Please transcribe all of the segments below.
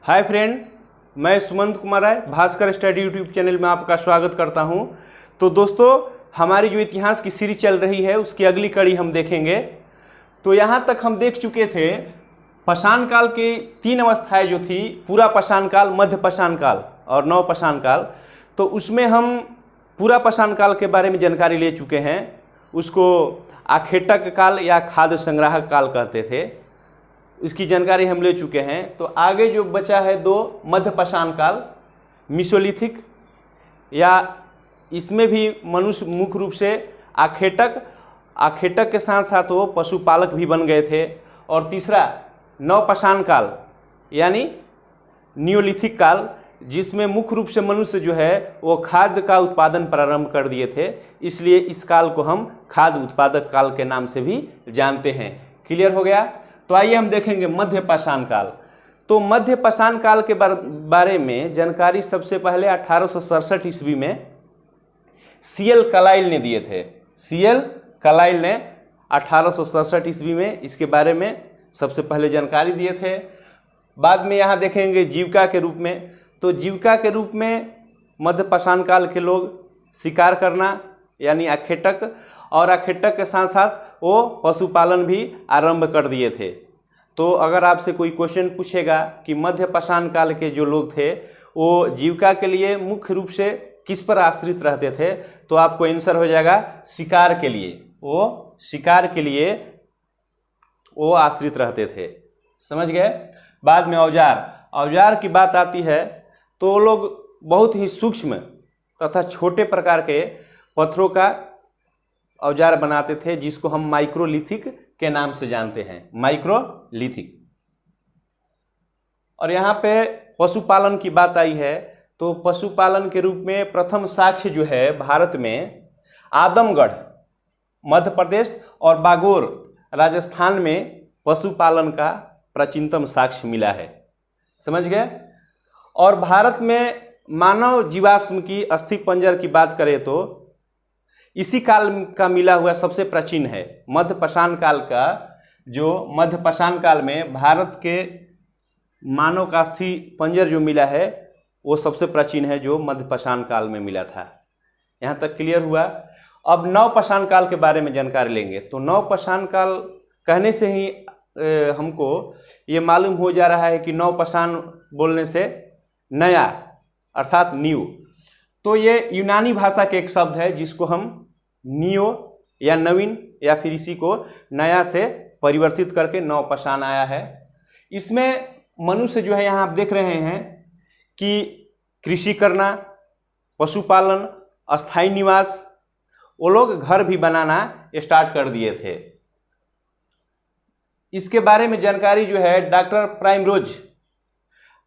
Hi friend, मैं Sumant Kumar Rai Bhaskar study YouTube channel में आपका स्वागत करता हूं। तो दोस्तों, हमारी जो इतिहास की सीरीज चल रही है उसकी अगली कड़ी हम देखेंगे। तो यहां तक हम देख चुके थे पाषाण काल की तीन अवस्थाएं जो थी, पूरा पाषाण काल, मध्य पाषाण काल और नव पाषाण काल। तो उसमें हम पूरा पाषाण काल के बारे में जानकारी ले चुके हैं। उसको आखेटक काल या खाद्य संग्राहक काल कहते थे, इसकी जानकारी हम ले चुके हैं। तो आगे जो बचा है दो, मध्य पाषाण काल, मीसोलिथिक, या इसमें भी मनुष्य मुख्य रूप से आखेटक के साथ साथ वो पशुपालक भी बन गए थे। और तीसरा नव पाषाण काल यानी नियोलिथिक काल, जिसमें मुख्य रूप से मनुष्य जो है वो खाद्य का उत्पादन प्रारंभ कर दिए थे, इसलिए इस काल को हम खाद्य उत्पादक काल के नाम से भी जानते हैं। क्लियर हो गया? तो आइए हम देखेंगे मध्य पाषाण काल। तो मध्य पाषाण काल के बारे में जानकारी सबसे पहले 1867 ईस्वी में सीएल कलाइल ने दिए थे। सीएल कलाइल ने 1867 ईस्वी में इसके बारे में सबसे पहले जानकारी दिए थे। बाद में यहाँ देखेंगे जीविका के रूप में। तो जीविका के रूप में मध्य पाषाण काल के लोग शिकार करना यानी आखेटक, और आखेटक के साथ साथ वो पशुपालन भी आरंभ कर दिए थे। तो अगर आपसे कोई क्वेश्चन पूछेगा कि मध्य पाषाण काल के जो लोग थे वो जीविका के लिए मुख्य रूप से किस पर आश्रित रहते थे, तो आपको आंसर हो जाएगा शिकार के लिए। वो शिकार के लिए वो आश्रित रहते थे। समझ गए? बाद में औजार की बात आती है तो वो लोग बहुत ही सूक्ष्म तथा छोटे प्रकार के पत्थरों का औजार बनाते थे, जिसको हम माइक्रोलिथिक के नाम से जानते हैं, माइक्रोलिथिक। और यहाँ पे पशुपालन की बात आई है तो पशुपालन के रूप में प्रथम साक्ष्य जो है भारत में आदमगढ़ मध्य प्रदेश और बागोर राजस्थान में पशुपालन का प्राचीनतम साक्ष्य मिला है। समझ गए? और भारत में मानव जीवाश्म की अस्थि पंजर की बात करें तो इसी काल का मिला हुआ सबसे प्राचीन है। मध्य पाषाण काल का जो मध्य पाषाण काल में भारत के मानव का अस्थि पंजर जो मिला है वो सबसे प्राचीन है, जो मध्य पाषाण काल में मिला था। यहाँ तक क्लियर हुआ? अब नव पाषाण काल के बारे में जानकारी लेंगे। तो नव पाषाण काल कहने से ही हमको ये मालूम हो जा रहा है कि नव पाषाण बोलने से नया अर्थात न्यू। तो ये यूनानी भाषा के एक शब्द है जिसको हम नियो या नवीन या फिर इसी को नया से परिवर्तित करके नव पाषाण आया है। इसमें मनुष्य जो है, यहाँ आप देख रहे हैं कि कृषि करना, पशुपालन, अस्थायी निवास, वो लोग घर भी बनाना स्टार्ट कर दिए थे। इसके बारे में जानकारी जो है डॉक्टर प्राइमरोज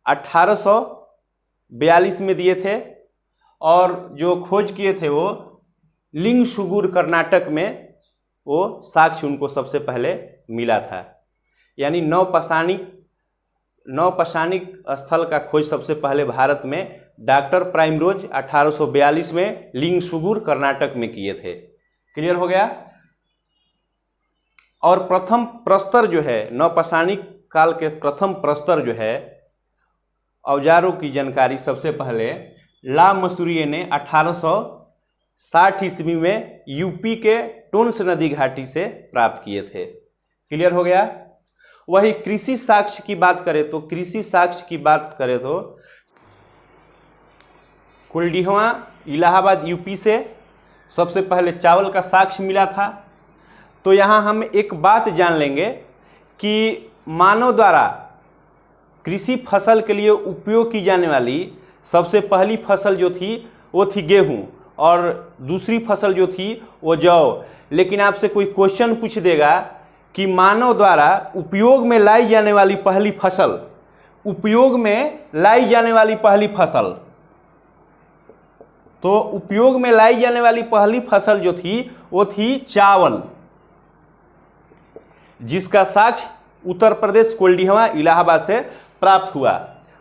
1842 में दिए थे, और जो खोज किए थे वो लिंगसुगुर कर्नाटक में वो साक्ष्य उनको सबसे पहले मिला था। यानी नवपाषाणिक स्थल का खोज सबसे पहले भारत में डॉक्टर प्राइमरोज 1842 में लिंगसुगुर कर्नाटक में किए थे। क्लियर हो गया? और प्रथम प्रस्तर जो है, नवपाषाणिक काल के प्रथम प्रस्तर जो है, औजारों की जानकारी सबसे पहले ला मसूरिये ने 1860 ईस्वी में यूपी के टोन्स नदी घाटी से प्राप्त किए थे। क्लियर हो गया? वही कृषि साक्ष्य की बात करें तो कुलडीहवा इलाहाबाद यूपी से सबसे पहले चावल का साक्ष्य मिला था। तो यहाँ हम एक बात जान लेंगे कि मानव द्वारा कृषि फसल के लिए उपयोग की जाने वाली सबसे पहली फसल जो थी वो थी गेहूं, और दूसरी फसल जो थी वो जौ। लेकिन आपसे कोई क्वेश्चन पूछ देगा कि मानव द्वारा उपयोग में लाई जाने वाली पहली फसल, तो उपयोग में लाई जाने वाली पहली फसल जो थी वो थी चावल, जिसका साक्ष्य उत्तर प्रदेश कोल्डिहवा इलाहाबाद से प्राप्त हुआ।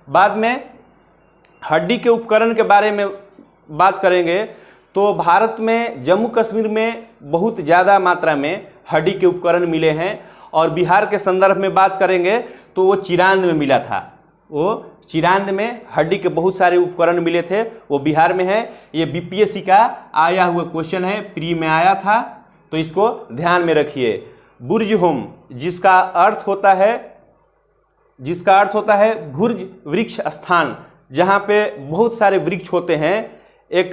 बाद में हड्डी के उपकरण के बारे में बात करेंगे तो भारत में जम्मू कश्मीर में बहुत ज़्यादा मात्रा में हड्डी के उपकरण मिले हैं, और बिहार के संदर्भ में बात करेंगे तो वो चिरांद में मिला था। वो चिरांद में हड्डी के बहुत सारे उपकरण मिले थे, वो बिहार में है। ये बीपीएससी का आया हुआ क्वेश्चन है, प्री में आया था, तो इसको ध्यान में रखिए। बुर्ज होम जिसका अर्थ होता है भुर्ज वृक्ष स्थान, जहाँ पे बहुत सारे वृक्ष होते हैं, एक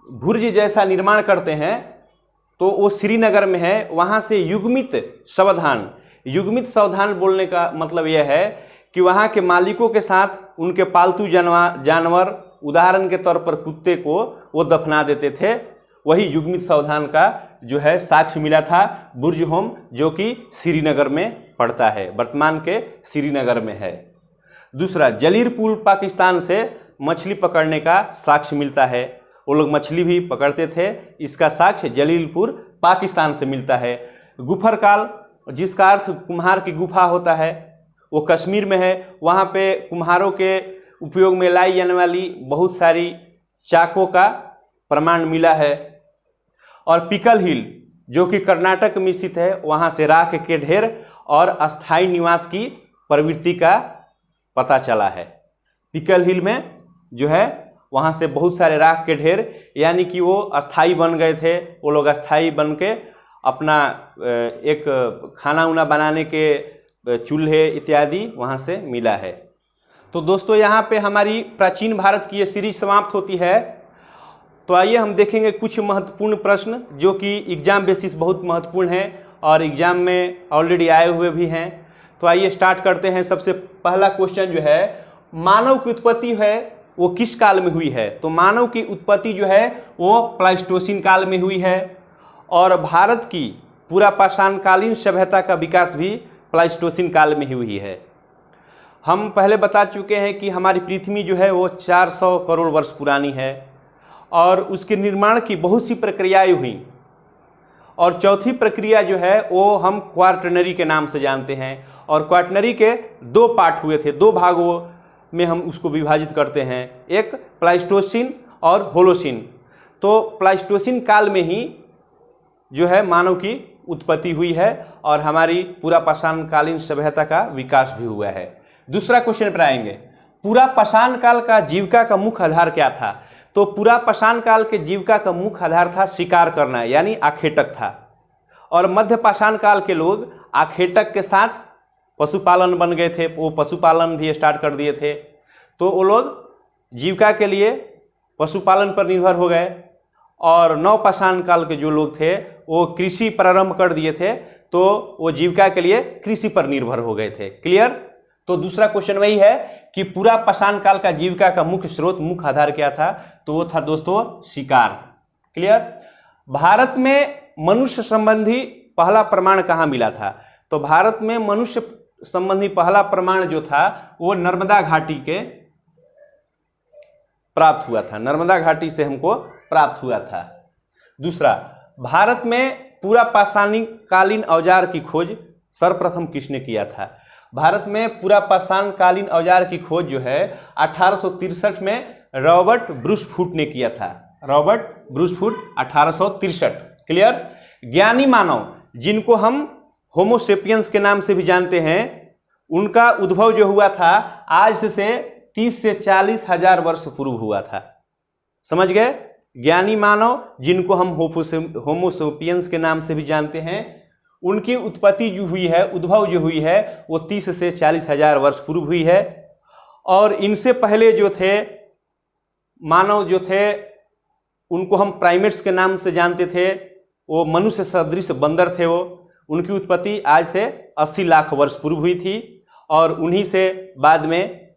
भुर्ज जैसा निर्माण करते हैं, तो वो श्रीनगर में है। वहाँ से युग्मित सावधान बोलने का मतलब यह है कि वहाँ के मालिकों के साथ उनके पालतू जानवर, उदाहरण के तौर पर कुत्ते को वो दफना देते थे। वही युग्मित सावधान का जो है साक्ष्य मिला था बुर्ज होम, जो कि श्रीनगर में पड़ता है, वर्तमान के श्रीनगर में है। दूसरा, जलीलपुर पाकिस्तान से मछली पकड़ने का साक्ष्य मिलता है। वो लोग मछली भी पकड़ते थे, इसका साक्ष्य जलीलपुर पाकिस्तान से मिलता है। गुफर काल जिसका अर्थ कुम्हार की गुफा होता है, वो कश्मीर में है। वहाँ पे कुम्हारों के उपयोग में लाई जाने वाली बहुत सारी चाकों का प्रमाण मिला है। और पिकल हिल जो कि कर्नाटक में स्थित है, वहाँ से राख के ढेर और अस्थायी निवास की प्रवृत्ति का पता चला है। पिकल हिल में जो है वहाँ से बहुत सारे राख के ढेर, यानी कि वो अस्थायी बन गए थे। वो लोग अस्थायी बन के अपना एक खाना उना बनाने के चूल्हे इत्यादि वहाँ से मिला है। तो दोस्तों, यहाँ पे हमारी प्राचीन भारत की ये सीरीज समाप्त होती है। तो आइए हम देखेंगे कुछ महत्वपूर्ण प्रश्न जो कि एग्जाम बेसिस बहुत महत्वपूर्ण हैं और एग्जाम में ऑलरेडी आए हुए भी हैं। तो आइए स्टार्ट करते हैं। सबसे पहला क्वेश्चन जो है, मानव की उत्पत्ति है वो किस काल में हुई है? तो मानव की उत्पत्ति जो है वो प्लाइस्टोसिन काल में हुई है, और भारत की पूरा पाषाणकालीन सभ्यता का विकास भी प्लाइस्टोसिन काल में ही हुई है। हम पहले बता चुके हैं कि हमारी पृथ्वी जो है वो 400 करोड़ वर्ष पुरानी है, और उसके निर्माण की बहुत सी प्रक्रियाएं हुई। और चौथी प्रक्रिया जो है वो हम क्वार्टनरी के नाम से जानते हैं, और क्वार्टनरी के 2 पार्ट हुए थे, 2 भागों में हम उसको विभाजित करते हैं, एक प्लाइस्टोसिन और होलोसिन। तो प्लाइस्टोसिन काल में ही जो है मानव की उत्पत्ति हुई है और हमारी पूरा पाषाणकालीन सभ्यता का विकास भी हुआ है। दूसरा क्वेश्चन पर आएंगे, पूरा पाषाण काल का जीविका का मुख्य आधार क्या था? तो पूरा पाषाण काल के जीविका का मुख्य आधार था शिकार करना, यानी आखेटक था। और मध्य पाषाण काल के लोग आखेटक के साथ पशुपालन बन गए थे, वो पशुपालन भी स्टार्ट कर दिए थे। तो वो लोग जीविका के लिए पशुपालन पर निर्भर हो गए। और नव पाषाण काल के जो लोग थे वो कृषि प्रारंभ कर दिए थे, तो वो जीविका के लिए कृषि पर निर्भर हो गए थे। क्लियर? तो दूसरा क्वेश्चन वही है कि पूरा पाषाण काल का जीविका का मुख्य स्रोत, मुख्य आधार क्या था? तो वो था दोस्तों शिकार। क्लियर? भारत में मनुष्य संबंधी पहला प्रमाण कहाँ मिला था? तो भारत में मनुष्य संबंधी पहला प्रमाण जो था वो नर्मदा घाटी के प्राप्त हुआ था, नर्मदा घाटी से हमको प्राप्त हुआ था। दूसरा, भारत में पूरा पाषाणकालीन औजार की खोज सर्वप्रथम किसने किया था? भारत में पूरा पाषाणकालीन औजार की खोज जो है 1863 में रॉबर्ट ब्रूसफुट ने किया था। Robert Bruce Foote 1863। क्लियर? ज्ञानी मानव जिनको हम होमोसेपियंस के नाम से भी जानते हैं, उनका उद्भव जो हुआ था आज से 30 से 40 हजार वर्ष पूर्व हुआ था। समझ गए? ज्ञानी मानव जिनको हम होमोसेपियंस के नाम से भी जानते हैं, उनकी उत्पत्ति जो हुई है, उद्भव जो हुई है, वो 30 से 40 हजार वर्ष पूर्व हुई है। और इनसे पहले जो थे मानव जो थे, उनको हम प्राइमेट्स के नाम से जानते थे, वो मनुष्य सदृश बंदर थे। वो उनकी उत्पत्ति आज से 80 लाख वर्ष पूर्व हुई थी, और उन्हीं से बाद में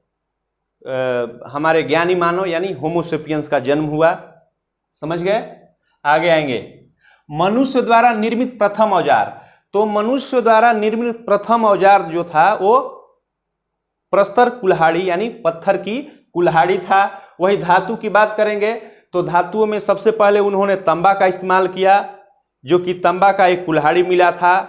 हमारे ज्ञानी मानव यानी होमोसेपियंस का जन्म हुआ। समझ गए? आगे आएंगे, मनुष्य द्वारा निर्मित प्रथम औजार। तो मनुष्य द्वारा निर्मित प्रथम औजार जो था वो प्रस्तर कुल्हाड़ी यानी पत्थर की कुल्हाड़ी था। वही धातु की बात करेंगे तो धातुओं में सबसे पहले उन्होंने तांबा का इस्तेमाल किया, जो कि तांबा का एक कुल्हाड़ी मिला था।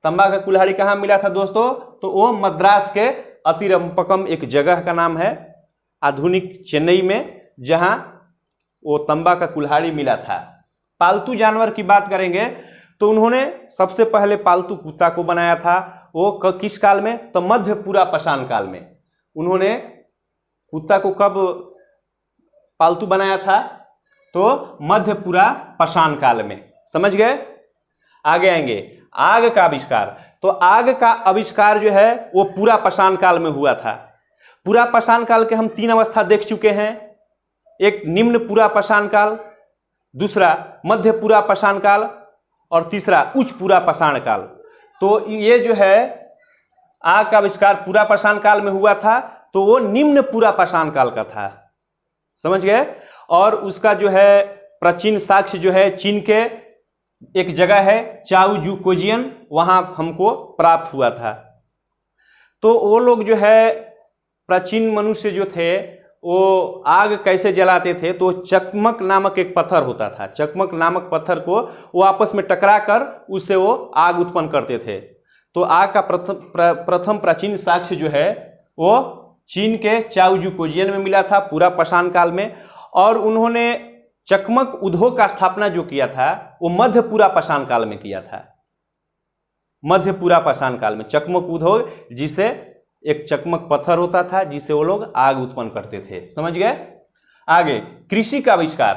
तांबा का कुल्हाड़ी कहाँ मिला था दोस्तों? तो वो मद्रास के अतिरंपकम एक जगह का नाम है आधुनिक चेन्नई में, जहाँ वो तांबा का कुल्हाड़ी मिला था। पालतू जानवर की बात करेंगे तो उन्होंने सबसे पहले पालतू कुत्ता को बनाया था, वो किस काल में? तो मध्यपुरा पाषाण काल में। उन्होंने कुत्ता को कब पालतू बनाया था? तो मध्यपुरा पाषाण काल में। समझ गए? आगे आएंगे, आग का आविष्कार। तो आग का आविष्कार जो है वो पूरा पाषाण काल में हुआ था। पूरा पाषाण काल के हम 3 अवस्था देख चुके हैं, एक निम्न पूरा पाषाण काल, दूसरा मध्य पूरा पाषाण काल और तीसरा उच्च पूरा पाषाण काल। तो ये जो है आग का आविष्कार पूरा पाषाण काल में हुआ था, तो वो निम्न पूरा पाषाण काल का था। समझ गए? और उसका जो है प्राचीन साक्ष्य जो है चीन के एक जगह है चाओजुकोजियन, वहां हमको प्राप्त हुआ था। तो वो लोग जो है प्राचीन मनुष्य जो थे वो आग कैसे जलाते थे? तो चकमक नामक एक पत्थर होता था, चकमक नामक पत्थर को वो आपस में टकरा कर उससे वो आग उत्पन्न करते थे। तो आग का प्रथम प्राचीन साक्ष्य जो है वो चीन के चाओजुकोजियन में मिला था पूरा पाषाण काल में। और उन्होंने चकमक उद्योग का स्थापना जो किया था वो मध्यपुरा पाषाण काल में किया था। मध्यपुरा पाषाण काल में चकमक उद्योग, जिसे एक चकमक पत्थर होता था जिसे वो लोग आग उत्पन्न करते थे। समझ गए? आगे कृषि का आविष्कार।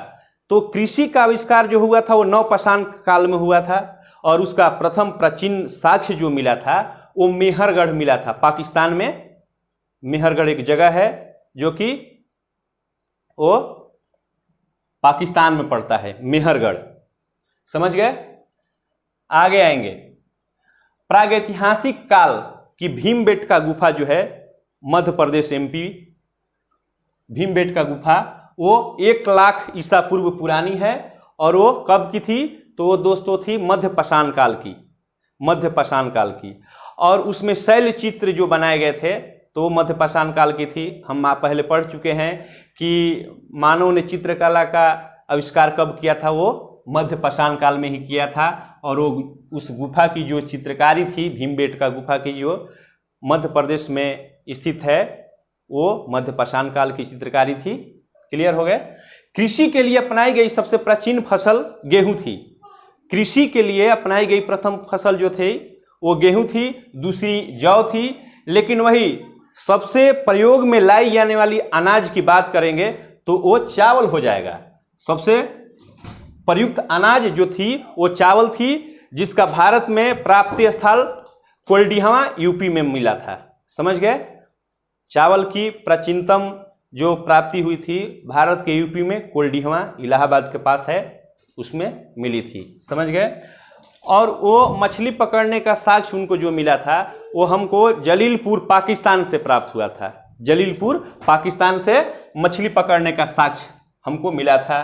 तो कृषि का आविष्कार जो हुआ था वो नवपाषाण काल में हुआ था, और उसका प्रथम प्राचीन साक्ष्य जो मिला था वो मेहरगढ़ मिला था पाकिस्तान में। मेहरगढ़ एक जगह है जो कि वो पाकिस्तान में पड़ता है, मेहरगढ़। समझ गए? आगे आएंगे, प्रागैतिहासिक काल की भीमबेटका गुफा जो है मध्य प्रदेश MP, भीमबेटका गुफा वो 1 लाख ईसा पूर्व पुरानी है। और वो कब की थी? तो वो दोस्तों थी मध्य पाषाण काल की, मध्य पाषाण काल की। और उसमें शैल चित्र जो बनाए गए थे तो वो मध्य पाषाण काल की थी। हम पहले पढ़ चुके हैं कि मानव ने चित्रकला का आविष्कार कब किया था? वो मध्य पाषाण काल में ही किया था। और वो उस गुफा की जो चित्रकारी थी, भीमबेटका गुफा की जो मध्य प्रदेश में स्थित है, वो मध्य पाषाण काल की चित्रकारी थी। क्लियर हो गए? कृषि के लिए अपनाई गई सबसे प्राचीन फसल गेहूं थी। कृषि के लिए अपनाई गई प्रथम फसल जो थी वो गेहूं थी, दूसरी जौ थी। लेकिन वही सबसे प्रयोग में लाई जाने वाली अनाज की बात करेंगे तो वो चावल हो जाएगा। सबसे प्रयुक्त अनाज जो थी वो चावल थी, जिसका भारत में प्राप्ति स्थल कोल्डिहवा यूपी में मिला था। समझ गए? चावल की प्राचीनतम जो प्राप्ति हुई थी भारत के यूपी में कोल्डिहवा, इलाहाबाद के पास है, उसमें मिली थी। समझ गए? और वो मछली पकड़ने का साक्ष्य उनको जो मिला था वो हमको जलीलपुर पाकिस्तान से प्राप्त हुआ था। जलीलपुर पाकिस्तान से मछली पकड़ने का साक्ष्य हमको मिला था।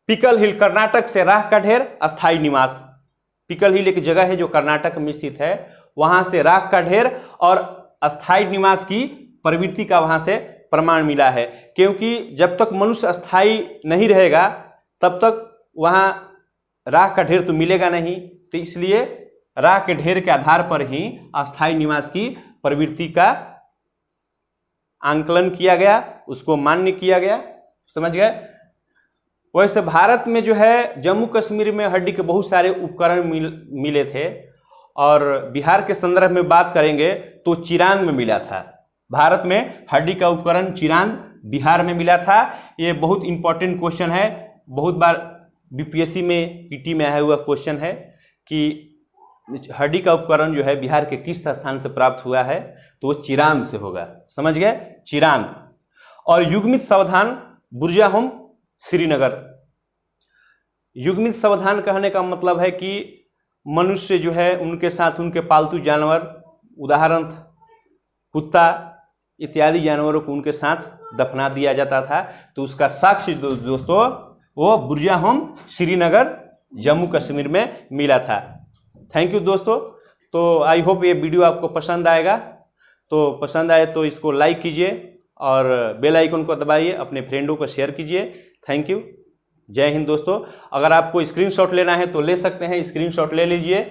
पिकल हिल कर्नाटक से राख का ढेर अस्थायी निवास। पिकल हिल एक जगह है जो कर्नाटक में स्थित है, वहां से राख का ढेर और अस्थायी निवास की प्रवृत्ति का वहां से प्रमाण मिला है। क्योंकि जब तक मनुष्य अस्थायी नहीं रहेगा तब तक वहां राख का ढेर तो मिलेगा नहीं, तो इसलिए राख के ढेर के आधार पर ही अस्थायी निवास की प्रवृत्ति का आंकलन किया गया, उसको मान्य किया गया। समझ गए? वैसे भारत में जो है जम्मू कश्मीर में हड्डी के बहुत सारे उपकरण मिले थे, और बिहार के संदर्भ में बात करेंगे तो चिरांद में मिला था। भारत में हड्डी का उपकरण चिरांद बिहार में मिला था। ये बहुत इंपॉर्टेंट क्वेश्चन है, बहुत बार BPSC में PT में आया हुआ क्वेश्चन है कि हड्डी का उपकरण जो है बिहार के किस स्थान से प्राप्त हुआ है? तो वो चिरांद से होगा। समझ गए? चिरांद। और युग्मित सावधान बुर्जाहोम श्रीनगर। युग्मित सावधान कहने का मतलब है कि मनुष्य जो है उनके साथ उनके पालतू जानवर, उदाहरण कुत्ता इत्यादि जानवरों को उनके साथ दफना दिया जाता था। तो उसका साक्ष्य दोस्तों वो बुर्जाहोम श्रीनगर जम्मू कश्मीर में मिला था। थैंक यू दोस्तों। तो आई होप ये वीडियो आपको पसंद आएगा। तो पसंद आए तो इसको लाइक कीजिए और बेल आइकन को दबाइए, अपने फ्रेंडों को शेयर कीजिए। Thank you. जय हिंद दोस्तों। अगर आपको स्क्रीनशॉट लेना है तो ले सकते हैं, स्क्रीनशॉट ले लीजिए।